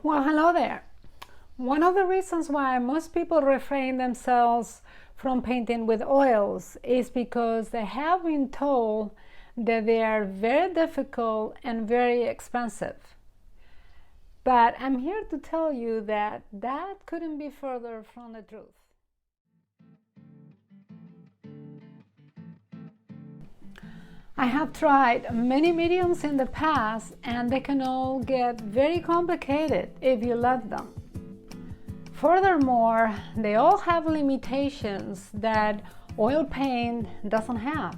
Well, hello there. One of the reasons why most people refrain themselves from painting with oils is because they have been told that they are very difficult and very expensive. But I'm here to tell you that that couldn't be further from the truth. I have tried many mediums in the past, and they can all get very complicated if you let them. Furthermore, they all have limitations that oil paint doesn't have.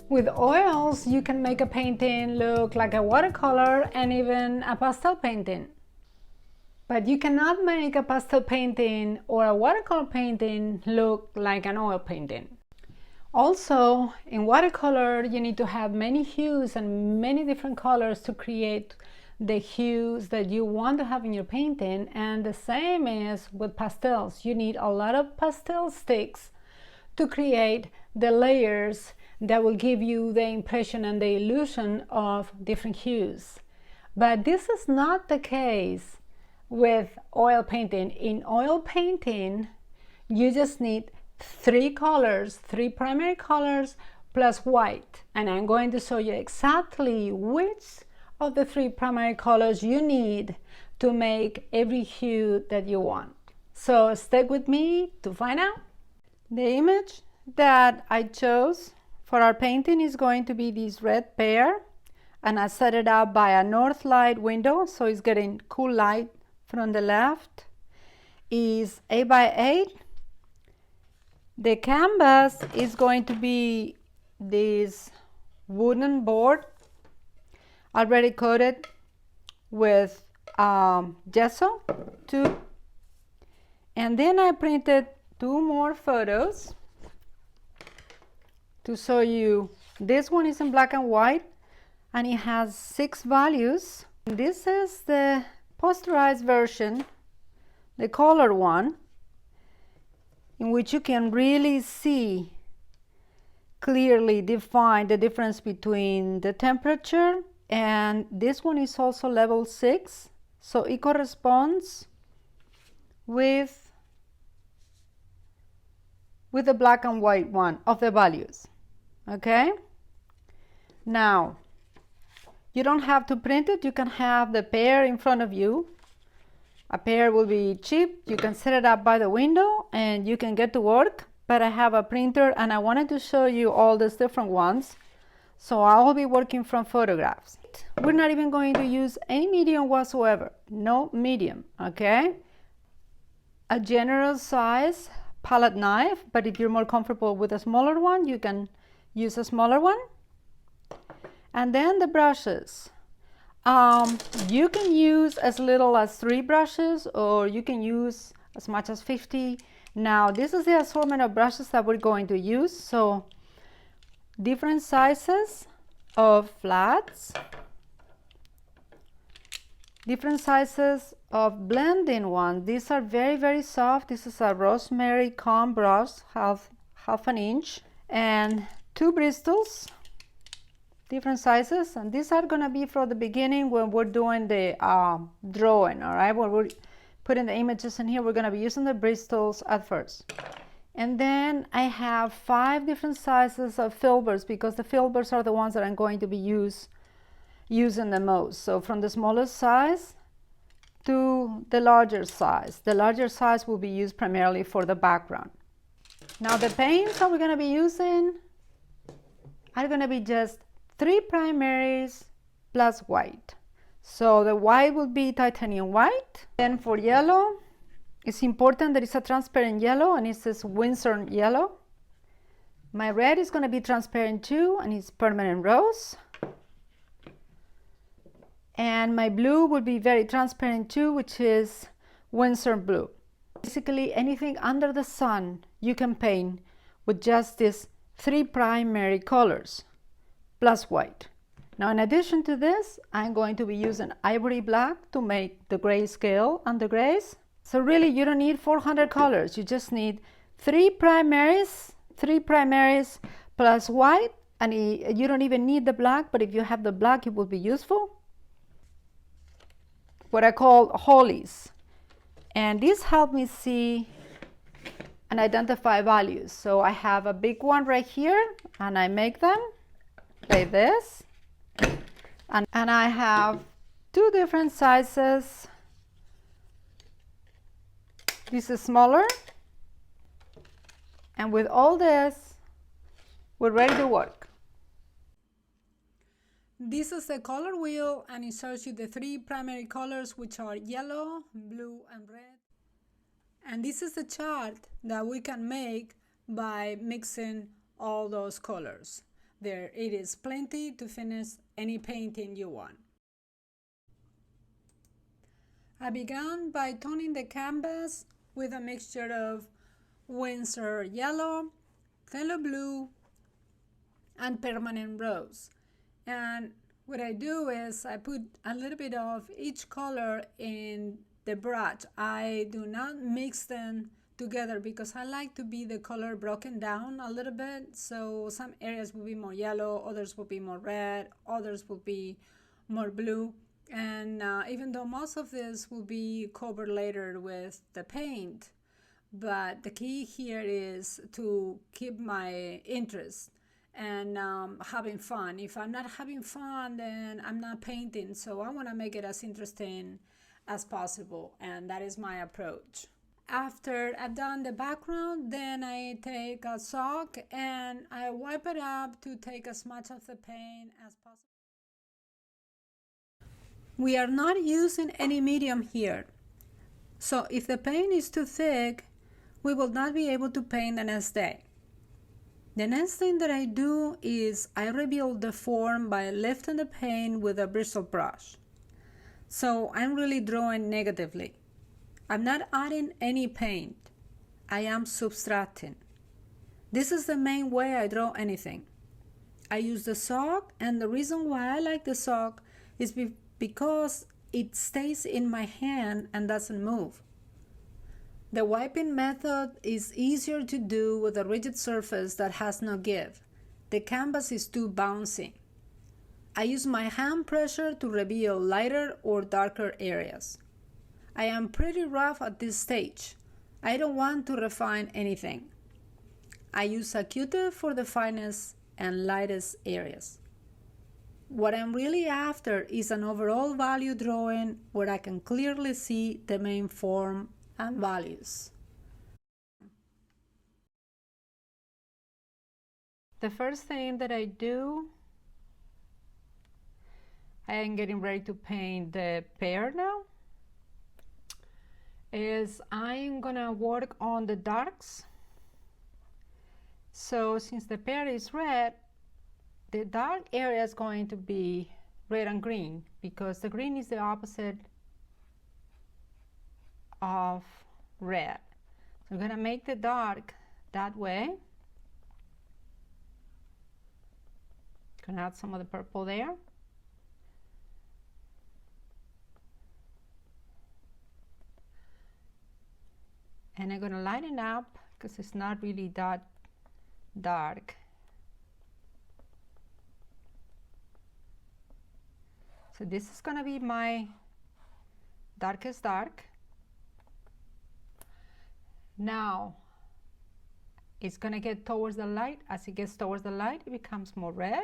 With oils, you can make a painting look like a watercolor and even a pastel painting. But you cannot make a pastel painting or a watercolor painting look like an oil painting. Also, in watercolor, you need to have many hues and many different colors to create the hues that you want to have in your painting. And the same is with pastels. You need a lot of pastel sticks to create the layers that will give you the impression and the illusion of different hues. But this is not the case with oil painting. In oil painting, you just need three colors, three primary colors plus white. And I'm going to show you exactly which of the three primary colors you need to make every hue that you want. So stick with me to find out. The image that I chose for our painting is going to be this red pear, and I set it up by a north light window, so it's getting cool light from the left. Is 8 by 8. The canvas is going to be this wooden board already coated with gesso too. And then I printed two more photos to show you. This one is in black and white and it has 6 values. This is the posterized version, the color one, in which you can really see clearly define the difference between the temperature, and this one is also level 6, so it corresponds with the black and white one of the values. Okay, now you don't have to print it, you can have the pear in front of you. A pear will be cheap, you can set it up by the window and you can get to work. But I have a printer and I wanted to show you all these different ones, so I will be working from photographs. We're not even going to use any medium whatsoever, no medium, okay? A generous size palette knife, but if you're more comfortable with a smaller one, you can use a smaller one. And then the brushes. You can use as little as 3 brushes, or you can use as much as 50. Now this is the assortment of brushes that we're going to use, so different sizes of flats, different sizes of blending ones. These are very soft. This is a rosemary comb brush, half an inch, and 2 bristles, different sizes, and these are going to be for the beginning when we're doing the drawing. All right, when we're putting the images in here, we're going to be using the bristles at first. And then I have 5 different sizes of filbers, because the filbers are the ones that I'm going to be using the most. So from the smallest size to the larger size. The larger size will be used primarily for the background. Now the paints that we're going to be using are going to be just 3 primaries plus white. So the white will be titanium white. Then for yellow, it's important that it's a transparent yellow, and it says Windsor yellow. My red is going to be transparent too, and it's permanent rose. And my blue will be very transparent too, which is Windsor blue. Basically anything under the sun you can paint with just these 3 primary colors plus white. Now in addition to this, I'm going to be using ivory black to make the grayscale and the grays. So really you don't need 400 colors, you just need 3 primaries plus white, and you don't even need the black, but if you have the black it will be useful. what I call holies. And this helped me see and identify values. So I have a big one right here, and I make them like this. And I have two different sizes. This is smaller. And with all this, we're ready to work. This is the color wheel, and it shows you the three primary colors, which are yellow, blue, and red. And this is the chart that we can make by mixing all those colors. There it is plenty to finish any painting you want. I began by toning the canvas with a mixture of Winsor yellow, phthalo blue, and permanent rose. And what I do is I put a little bit of each color in the brush. I do not mix them together because I like to be the color broken down a little bit. So some areas will be more yellow, others will be more red, others will be more blue. And even though most of this will be covered later with the paint, but the key here is to keep my interest and having fun. If I'm not having fun, then I'm not painting. So I want to make it as interesting as possible, and that is my approach. After I've done the background, then I take a sock and I wipe it up to take as much of the paint as possible. We are not using any medium here, so if the paint is too thick, we will not be able to paint the next day. The next thing that I do is I rebuild the form by lifting the paint with a bristle brush. So I'm really drawing negatively. I'm not adding any paint. I am subtracting. This is the main way I draw anything. I use the sock, and the reason why I like the sock is because it stays in my hand and doesn't move. The wiping method is easier to do with a rigid surface that has no give. The canvas is too bouncy. I use my hand pressure to reveal lighter or darker areas. I am pretty rough at this stage. I don't want to refine anything. I use a Q-tip for the finest and lightest areas. What I'm really after is an overall value drawing where I can clearly see the main form and values. The first thing that I do, I am getting ready to paint the pear now, is I'm gonna work on the darks. So since the pear is red, the dark area is going to be red and green because the green is the opposite of red. So I'm gonna make the dark that way. Gonna add some of the purple there. And I'm gonna lighten up because it's not really that dark. So this is gonna be my darkest dark. Now it's gonna get towards the light. As it gets towards the light, it becomes more red.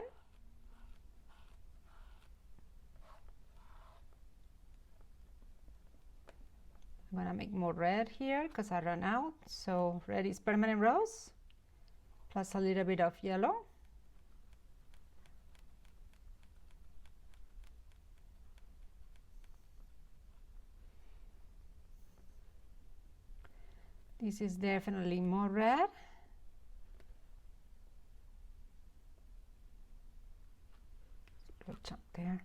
I'm gonna make more red here because I ran out. So red is permanent rose plus a little bit of yellow. This is definitely more red. Little chunk there.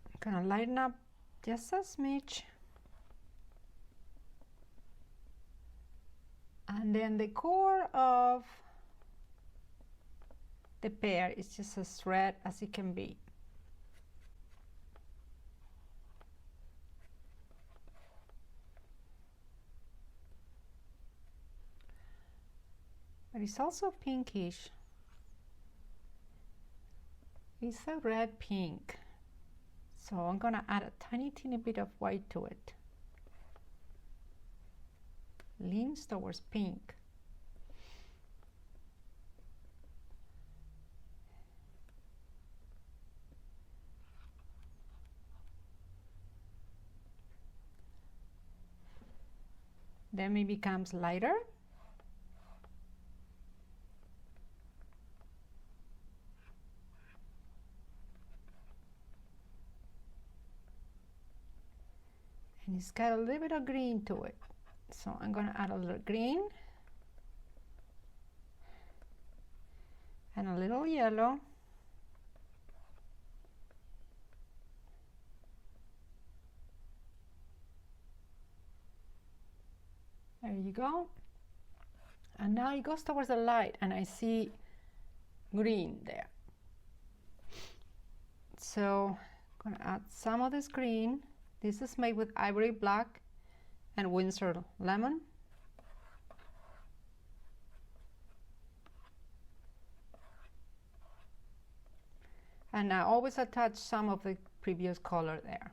I'm gonna lighten up just a smidge. And then the core of the pear is just as red as it can be. But it's also pinkish. It's a red pink. So I'm gonna add a tiny bit of white to it. Leans towards pink. Then it becomes lighter. And it's got a little bit of green to it. So I'm gonna add a little green and a little yellow. There you go. And now it goes towards the light and I see green there. So I'm gonna add some of this green. This is made with ivory black and Windsor lemon. And I always attach some of the previous color there.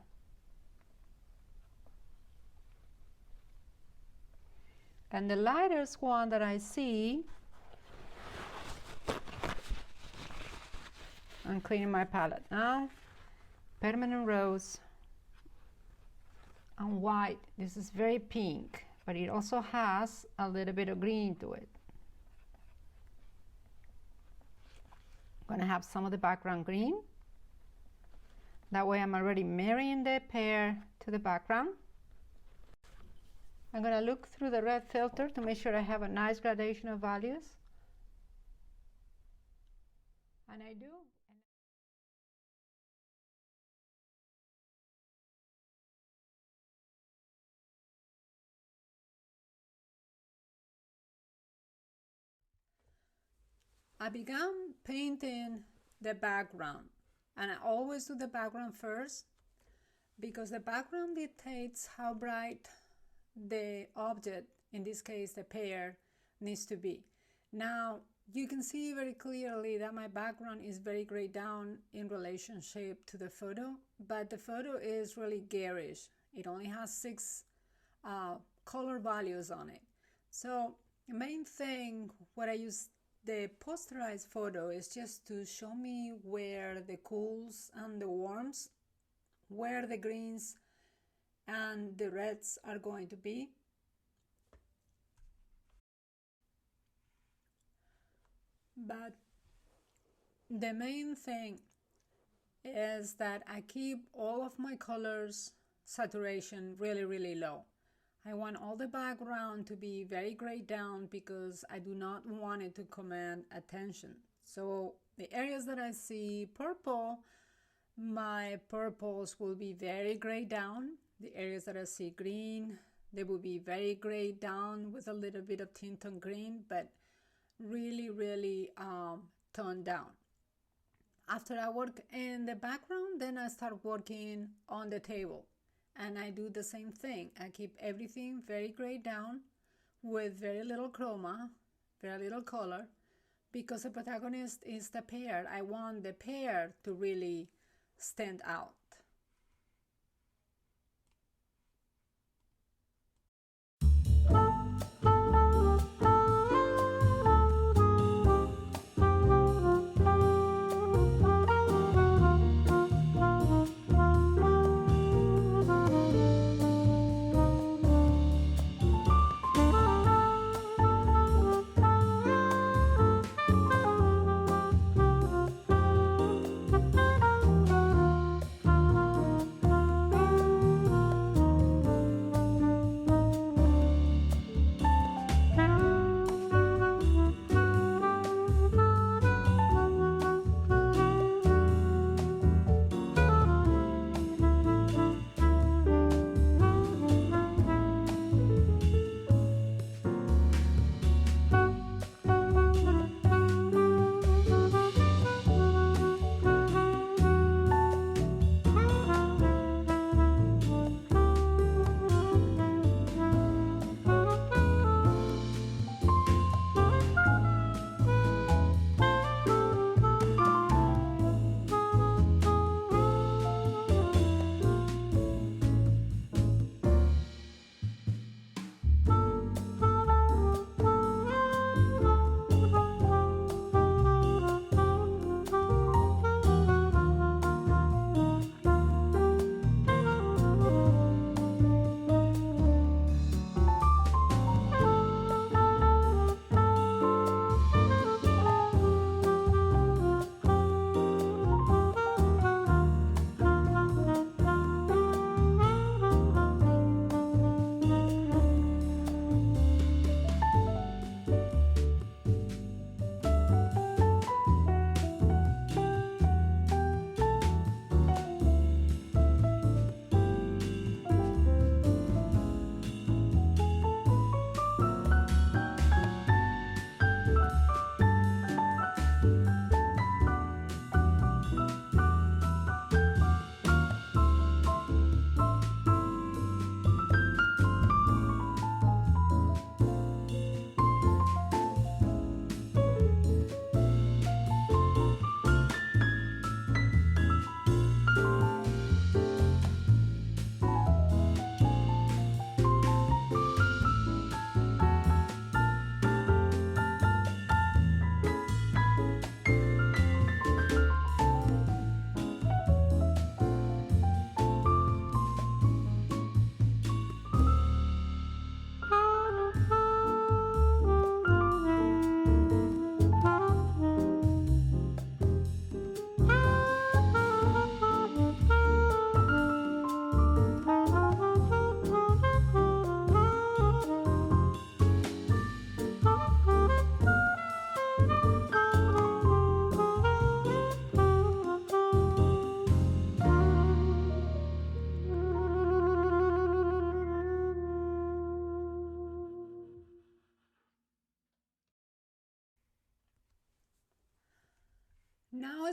And the lightest one that I see, I'm cleaning my palette now. Permanent Rose and white. This is very pink, but it also has a little bit of green to it. I'm gonna have some of the background green. That way I'm already marrying the pear to the background. I'm gonna look through the red filter to make sure I have a nice gradation of values. And I do. I began painting the background, and I always do the background first because the background dictates how bright the object, in this case the pear, needs to be. Now you can see very clearly that my background is very grayed down in relationship to the photo, but the photo is really garish. It only has 6 color values on it. So the main thing what I use the posterized photo is just to show me where the cools and the warms, where the greens and the reds are going to be. But the main thing is that I keep all of my colors saturation really low. I want all the background to be very grayed down because I do not want it to command attention. So the areas that I see purple, my purples will be very grayed down. The areas that I see green, they will be very grayed down with a little bit of tint on green, but really toned down. After I work in the background, then I start working on the table. And I do the same thing. I keep everything very grayed down with very little chroma, very little color, because the protagonist is the pear. I want the pear to really stand out.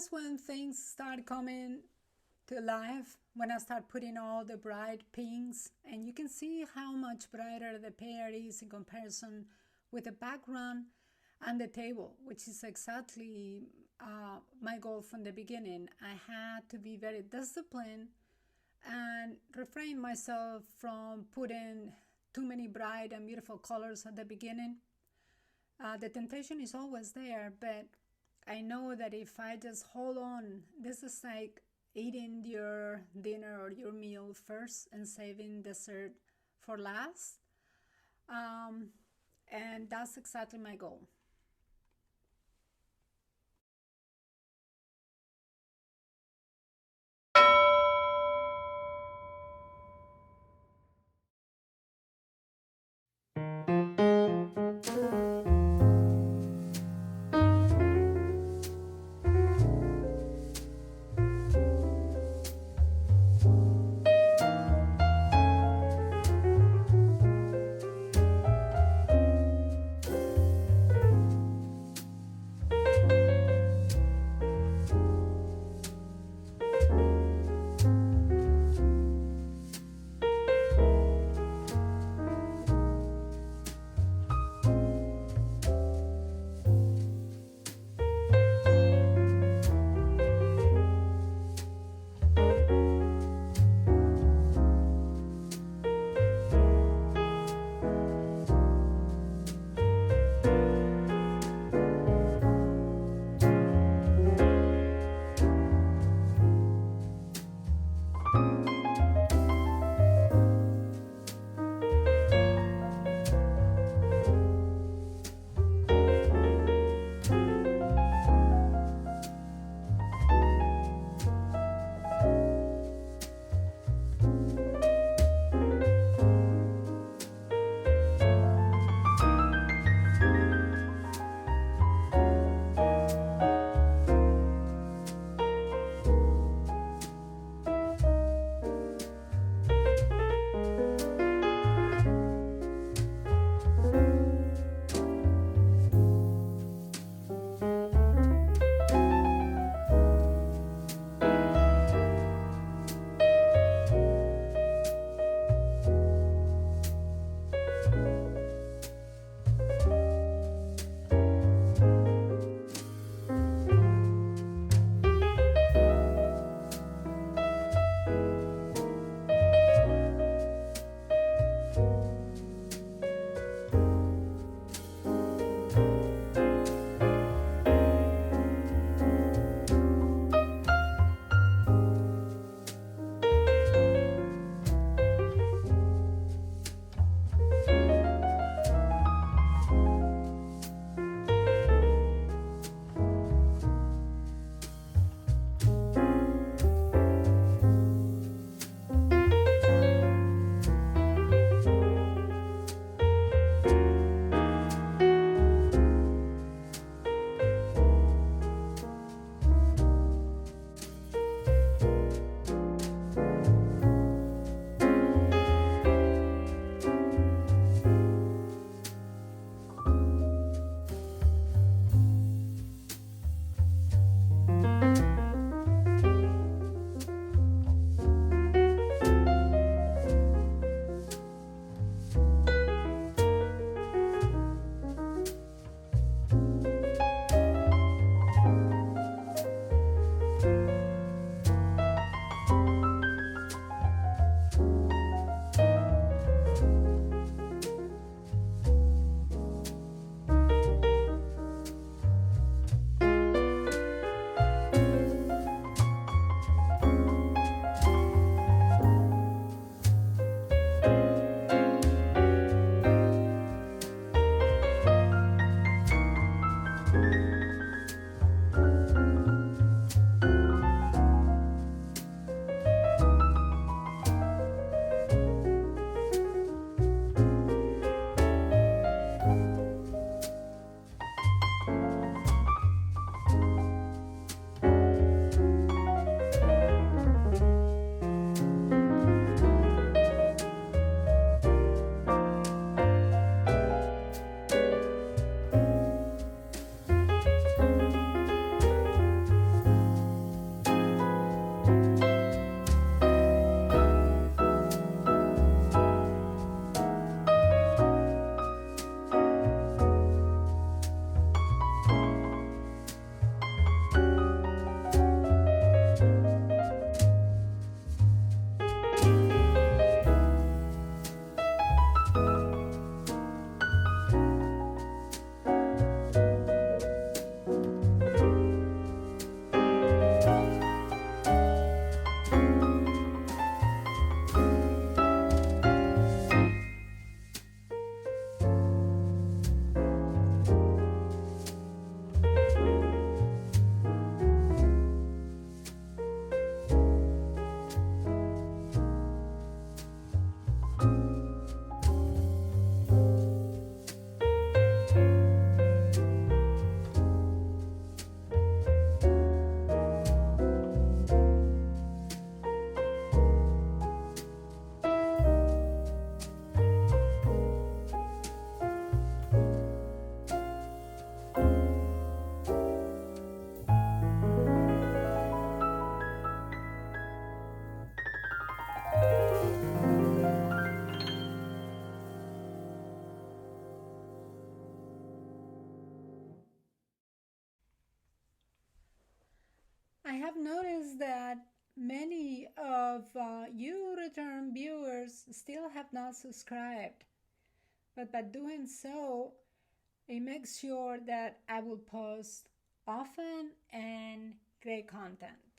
that's when things start coming to life, when I start putting all the bright pinks, and you can see how much brighter the pear is in comparison with the background and the table, which is exactly my goal from the beginning. I had to be very disciplined and refrain myself from putting too many bright and beautiful colors at the beginning. The temptation is always there, but I know that if I just hold on, this is like eating your dinner or your meal first and saving dessert for last. And that's exactly my goal. have noticed that many of you return viewers still have not subscribed, but by doing so, it makes sure that I will post often and great content.